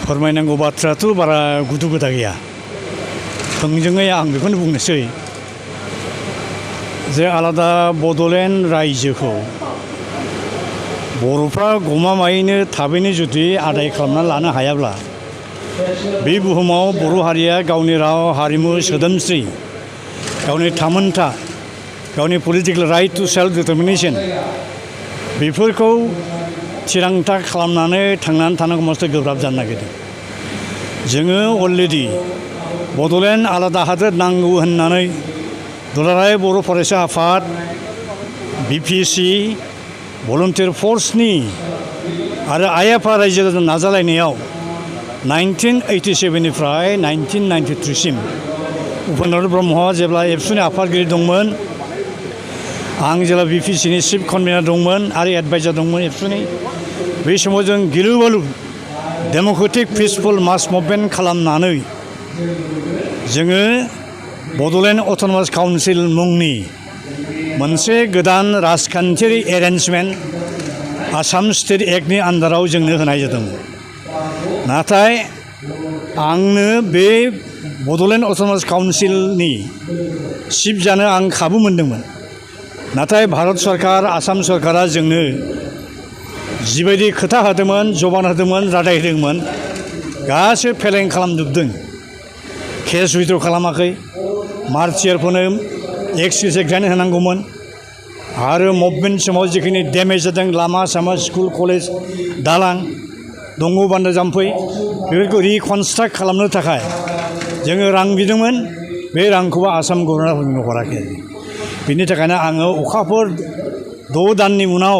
फोरमायनांगौ बाथ्राथ' बारा गुदु गोदा गैया। थोंजोङै आं बेखौनो बुंनोसै जे आलादा बड'लेण्ड रायजोखौ बर'फ्रा गमामायैनो थाबैनो जुदि आदाय खालामना लानो हायाब्ला बे बुहुमाव बर' हारिया गावनि राव हारिमु सोदोमस्रि गावनि थामोनथा गावनि political right two self determination बेफोरखौ थिरांथा खालामनानै थांनानै थानांगौ मस्थ' गोब्राब जानो नागिरदों। जोङो अलरेडि बड'लेण्ड आलादा हादोर नांगौ होननानै दुलाराय बर' फरायसा आफाद बिपिएसि भलुन्टियार फर्सनि आरो आइएफआ रायजो नाजालायनायाव 1987 निफ्राय 1993 सिम उपेन्द्र ब्रह्मआ जेब्ला एबसुनि आफादगिरि दंमोन, आं जेब्ला बिपिएसिनि चिफ कनभेनार दंमोन आरो एडभाइजार दंमोन एबसुनि, बे समाव जों गिलु बालु डेम'क्रेटिक पिसफुल मास मुभमेन्ट खालामनानै जोङो बड'लेण्ड अट'नमास काउन्सिल मुंनि मोनसे गोदान राजखान्थियारि एरेन्जमेन्ट आसाम स्टेट एक्टनि आन्दाराव जोंनो होनाय जादोंमोन। नाथाय आंनो बे बड'लेण्ड अट'नमास काउन्सिलनि चिफ जानो आं खाबु मोनदोंमोन। नाथाय भारत सरकार आसाम सरकारा जोंनो जिबायदि खोथा होदोंमोन, जबान होदोंमोन, रादाय होदोंमोन, गासै फेलें खालामजोबदों। केस उइथ्र' खालामाखै, मार्चियारफोरनो एक्सकिउज एग्जाम होनांगौमोन आरो मुभमेन्ट समाव जिखिनि डेमेज जादों लामा सामा स्कुल कलेज दालां दंग' बान्दो जाम्फै बेफोरखौ रिकनस्ट्राक्ट खालामनो थाखाय जोङो रां बिदोंमोन। बे रांखौबो आसाम गभर्नमेन्टआ हराखै। बिनि थाखायनो आङो अखाफोर 6 दाननि उनाव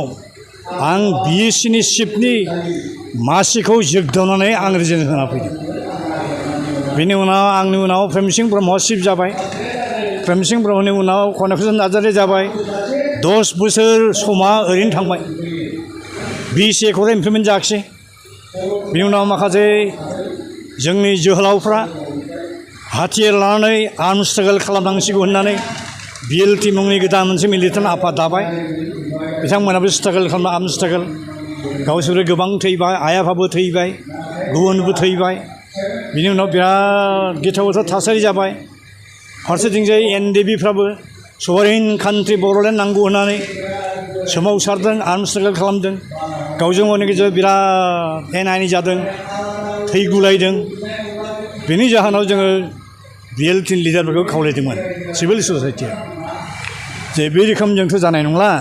आं बिएससिनि चिफनि मासिखौ जोगदावनानै आं रिजाइन होना फैदों। बिनि उनाव आंनि उनाव प्रेमसिं ब्रह्मआ चिफ जाबाय। प्रेमसिं ब्रह्मनि उनाव कनक नार्जारी जाबाय। 10 बोसोर समा ओरैनो थांबाय। बिएससिखौ इमप्लिमेन्ट जायाखिसै। बिनि उनाव माखासे जोंनि जोहोलावफ्रा हाथियार लानानै आर्म स्ट्रागल खालामनांसिगौ होननानै बिएलटि मुंनि गोदान मोनसे मिलिटेन्ट आफाद दाबाय। बिथांमोनाबो स्ट्रागल खालामना आर्म स्ट्रागल गावसोरो गोबां थैबाय, आइएफआबो थैबाय, गुबुनबो थैबाय। बिनि उनाव बिराद गिथाव बाथाव थासारि जाबाय। फारसेथिंजाय एनडिएफबिफ्राबो सभारेन कान्ट्रि बड'लेण्ड नांगौ होननानै सोमावसारदों, आर्म स्ट्रागल खालामदों। गावजों गावनि गेजेराव बिराद एना एनि जादों, थै गुलायदों। बेनि जाहोनाव जोङो बिएलटि लिडारफोरखौ खावलायदोंमोन सिभिल ससाइटिया जे बे रोखोमजोंथ' जानाय नंला,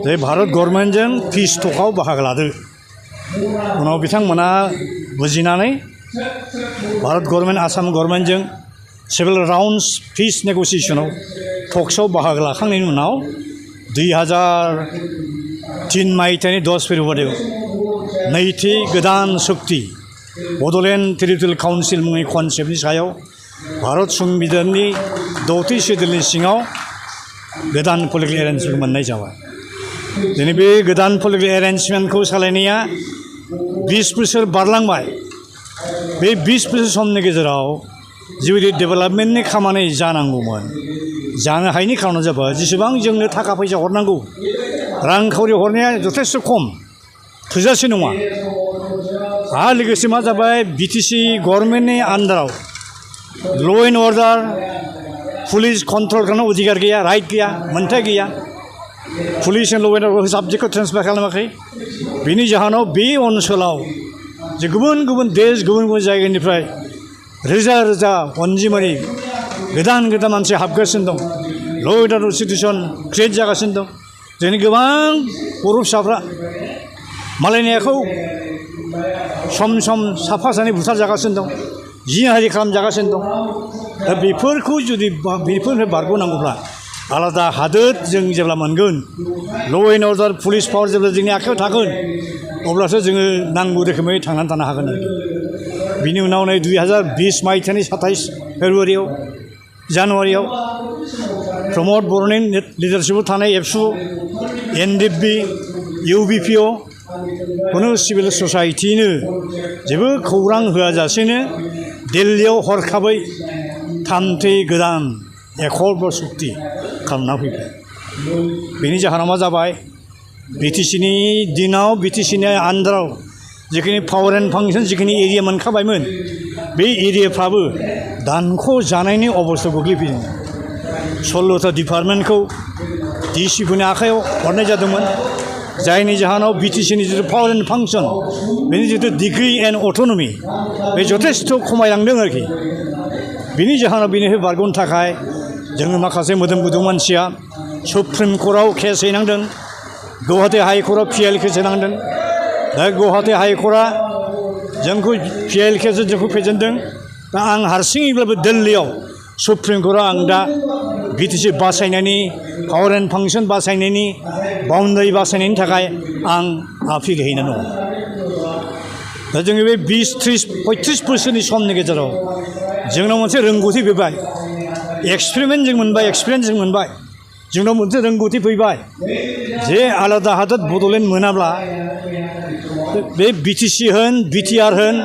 जे भारत गभर्नमेन्टजों पिस टकआव बाहागो लादो। उनाव बिथांमोना बुजिनानै भारत गभर्नमेन्ट आसाम गभर्नमेन्टजों सेभेल राउन्डस पिस नेगसिएसनाव टक्सआव बाहागो लाखांनायनि उनाव 2003 मायथाइनि 10 फेब्रुवारियाव नैथि गोदान सुक्ति बड'लेण्ड टेरिटरियेल काउन्सिल मुंनि कनसेप्टनि सायाव भारत संबिधाननि 6थि शेड्युलनि सिङाव गोदान पलिटिकेल एरेन्जमेन्ट मोननाय जाबाय। दिनै बे गोदान पलिटिकेल एरेन्जमेन्टखौ सालायनाया 20 बोसोर बारलांबाय। बे 20 बोसोर समनि गेजेराव जिबायदि डेभेलपमेन्टनि खामानि जानांगौमोन, जानो हायैनि खारना जाबाय जेसेबां जोंनो थाखा फैसा हरनांगौ, रांखावरि हरनाया जथेस्थ' खम, थोजासे नङा। आरो लोगोसे मा जाबाय, बिटिसि गभर्नमेन्टनि आन्दाराव ल' एन्ड अर्डार पुलिस कन्ट्रल खालामनो अधिकार गैया, राइट गैया, मोन्थाय गैया। पुलिस ल' एन्ड अर्डार साबजेक्टखौ ट्रेन्सफार खालामाखै। बेनि जाहोनाव बे ओनसोलाव जे गुबुन गुबुन देश गुबुन गुबुन जायगानिफ्राय रोजा रोजा अनजिमानि गोदान गोदान मानसि हाबगासिनो दं। ल' एन्ड अर्डार सिटुएसन क्रिएट जागासिनो दं। जोंनि गोबां बर' फिसाफ्रा मालायनि आखायाव सम सम साफा सानै बुथार जागासिनो दं, जिनाहारि खालामजागासिनो दं। दा बेफोरखौ जुदि बेफोरनिफ्राय बारग'नांगौब्ला आलादा हादोर जों जेब्ला मोनगोन, ल' एन्ड अर्डार पुलिस पावार जेब्ला जोंनि आखायाव थागोन, अब्लासो जोङो नांगौ रोखोमै थांनानै थानो हागोन आरोखि। बिनि उनाव नै 2020 मायथाइनि 27 जानुवारियाव प्रमद बर'नि लिडारशिपआव थानाय एबसु, एनडिएफबि, इउबिपिअ खुनु सिभिल ससाइटिनो जेबो खौरां होआजासेनो दिल्लीयाव हरखाबै थामथि गोदान एकर्ड बा सुक्ति खालामना फैबाय। बेनि जाहोनाव मा जाबाय, बिटिसिनि दिनाव बिटिसिनि आन्दाराव जिखिनि पावार एन्ड फांसन जिखिनि एरिया मोनखाबायमोन बे एरियाफ्राबो दानख' जानायनि अबस्थायाव गोग्लैफैदों 16टा डिपार्टमेन्टखौ डिसिफोरनि आखायाव हरनाय जादोंमोन जायनि जाहोनाव बिटिसिनि जिथु पावार एन्ड फांसन बेनि जिथु डिग्री एन्ड अट'नमि बे जथेस्थ' खमायलांदों आरोखि बिनि जाहोनाव बेनिफ्राय बारग'नो थाखाय जोङो माखासे मोदोम गुदुं मानसिया सुप्रिम कर्टआव केस हैनांदों गुवाहाटी हाइकर्टआव पिएल केस होनांदों दा गुवाहाटी हाइकर्टआ जोंखौ पिएल केसजों जोंखौ फेजेनदों दा आं हारसिङैब्लाबो दिल्लीयाव सुप्रिम कर्टआव आं दा बिटिसि बासायनायनि पावार एन्ड फांसन बासायनायनि बाउन्डारि बासायनायनि थाखाय आं आपिल हैनानै दङ दा जोंनि बे 20-30-35 बोसोरनि समनि गेजेराव जोंनाव मोनसे रोंगौथि फैबाय एक्सपेरिमेन्ट जों मोनबाय एक्सपिरियेन्स जों मोनबाय जोंनाव मोनसे रोंगौथि फैबाय जे आलादा हादर बड'लेण्ड मोनाब्ला बे बिटिसि होन बिटिआर होन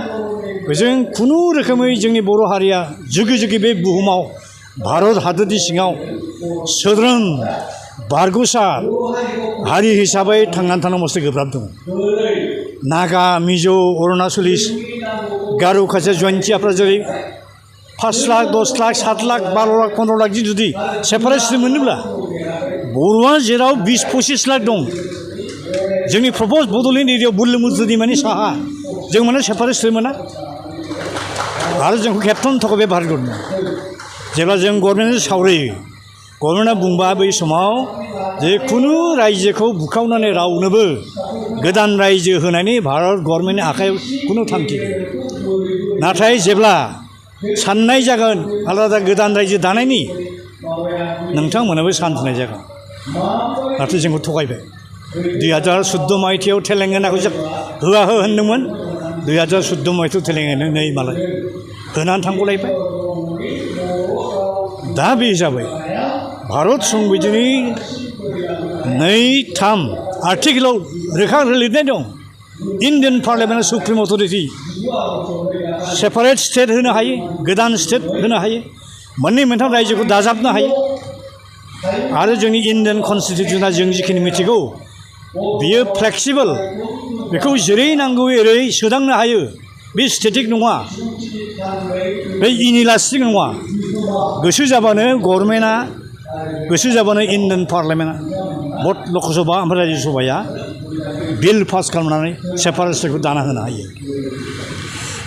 बेजों खुनु रोखोमै जोंनि बर' हारिया जुगे जुगे बे बुहुमाव भारत हादरनि सिङाव सोद्रोम बारग'सा हारि हिसाबै थांनानै थानो मोनसे गोब्राब दङ नागा मिज' अरुणाचलिस गार' खासिया जयन्तियाफ्रा जेरै 5 लाख 10 लाख 7 लाख 12 लाख 15 लाख जुदि सेपारेट मोनोब्ला बर'आ जेराव 20-25 लाख दं जोंनि प्रप'ज बड'लेण्ड एरियायाव बुरलुंबुथुर दैमानि साहा जों माने सेपारेट मोना आरो जोंखौ खेबथाम थाखाय बे भारत जेब्ला जों गभर्नमेन्टजों सावरायो गभर्नमेन्टआ बुंबा बै समाव जे खुनु रायजोखौ बुखावनानै रावनोबो गोदान रायजो होनायनि भारत गभर्नमेन्टनि आखायाव खुनु थांखि नाथाय जेब्ला साननाय जागोन आलादा गोदान रायजो दानायनि नोंथांमोनाबो चान्स होनाय जागोन नाथाय जोंखौ थगायबाय 2014 मायथाइयाव तेलेंगानाखौ होआ हो होनदोंमोन 2014 मायथाइयाव तेलेंगाना नै मालाय होनानै थांगलायबाय दा बे हिसाबै भारत संबिधाननि 2-3 आर्टिकेलाव रोखा लिरनाय दं इन्डियान पार्लियामेन्टआ सुप्रिम अथरिटि सेपारेट स्टेट होनो हायो गोदान स्टेट होनो हायो मोननै मोनथाम रायजोखौ दाजाबनो हायो आरो जोंनि इन्डियान कनस्टिटिउसना जों जिखिनि मिथिगौ बियो फ्लेक्सिबल बेखौ जेरै नांगौ एरै सोदांनो हायो बे स्टेटिक नङा बे इनिलास्टिक नङा गोसो जाबानो गभर्नमेन्टआ गोसो जाबानो इन्डियान पार्लियामेन्टआ भट लकसभा ओमफ्राय रायजो सभाया बिल पास खालामनानै सेपारेट स्टेटखौ दाना होनो हायो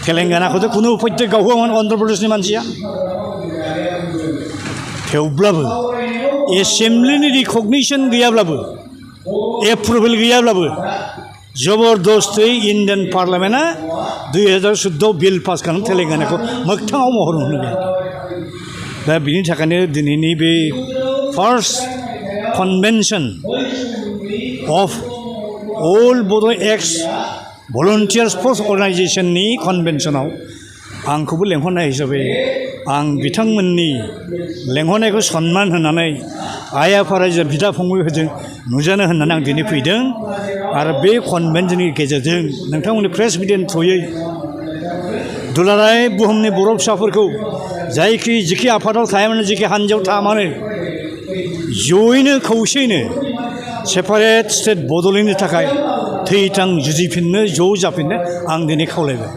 तेलेंगानाखौथ' खुनु प्रत्येक गावहोआमोन अन्ध्र प्रदेशनि मानसिया थेवब्लाबो एसेम्ब्लिनि रिकगनिसन गैयाब्लाबो एप्रुभेल गैयाब्लाबो जबरदस्तै इन्डियान पार्लियामेन्टआ 2014 बिल पास खालामनानै तेलेंगानाखौ मोगथाङाव महर होनो गैया दा बिनि थाखायनो दिनैनि बे फार्स्ट कनभेनसन अफ अल बड' एक्स भलुन्टियार्स फर्स अर्गानाइजेसननि कनभेनसनाव आंखौबो लेंहरनाय हिसाबै आं बिथांमोननि लेंहरनायखौ सन्मान होनानै आइ आफा रायजो बिदा फंबायफोरजों नुजानो होननानै आं दिनै फैदों आरो बे कनभेनसननि गेजेरजों नोंथांमोननि प्रेस मिडियानि थ्रुयै दुलाराय बुहुमनि बर' फिसाफोरखौ जायखि जिखि आफादाव थाया मानो जिखि हान्जायाव थाया मानो जयैनो खौसेयैनो सेपारेट स्टेट बड'लेण्डनि थाखाय थैथां जुजिफिननो ज' जाफिननो आं दिनै खावलायबाय